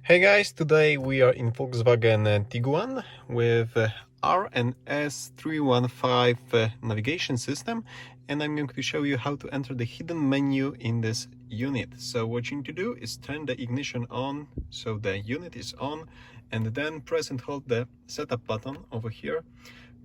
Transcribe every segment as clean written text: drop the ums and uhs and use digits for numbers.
Hey guys, today we are in Volkswagen Tiguan with RNS-315 navigation system, and I'm going to show you how to enter the hidden menu in this unit. So what you need to do is turn the ignition on, so the unit is on, and then press and hold the setup button over here.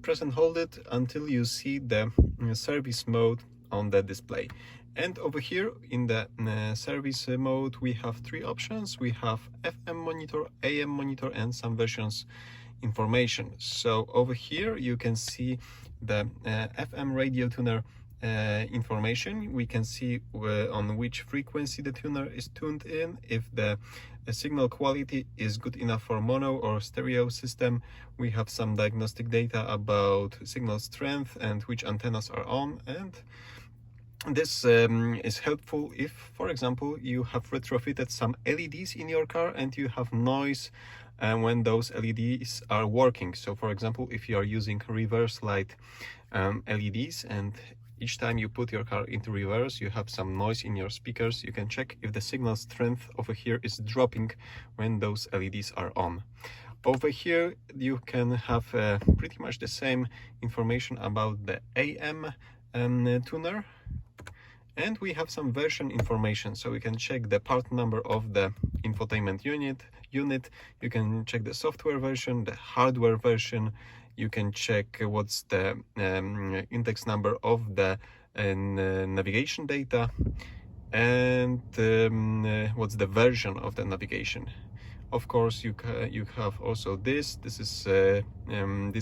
Press and hold it until you see the service mode on the display. And over here in the service mode, we have three options. We have FM monitor, AM monitor, and some versions information. So over here you can see the FM radio tuner information. We can see on which frequency the tuner is tuned in, if the signal quality is good enough for mono or stereo system. We have some diagnostic data about signal strength and which antennas are on, and this is helpful if, for example, you have retrofitted some LEDs in your car and you have noise when those LEDs are working. So for example, if you are using reverse light LEDs, and each time you put your car into reverse you have some noise in your speakers, you can check if the signal strength over here is dropping when those LEDs are on. Over here you can have pretty much the same information about the AM tuner. And we have some version information, so we can check the part number of the infotainment unit. You can check the software version, the hardware version. You can check what's the index number of the navigation data, and what's the version of the navigation. Of course, you have also this. This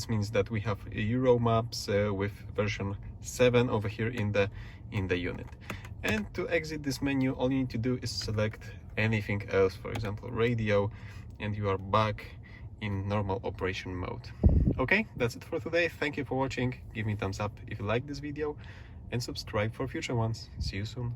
means that we have Euro maps with version 7 over here in the unit. And to exit this menu, all you need to do is select anything else, for example radio, and you are back in normal operation mode. Okay, that's it for today. Thank you for watching. Give me a thumbs up if you like this video and subscribe for future ones. See you soon.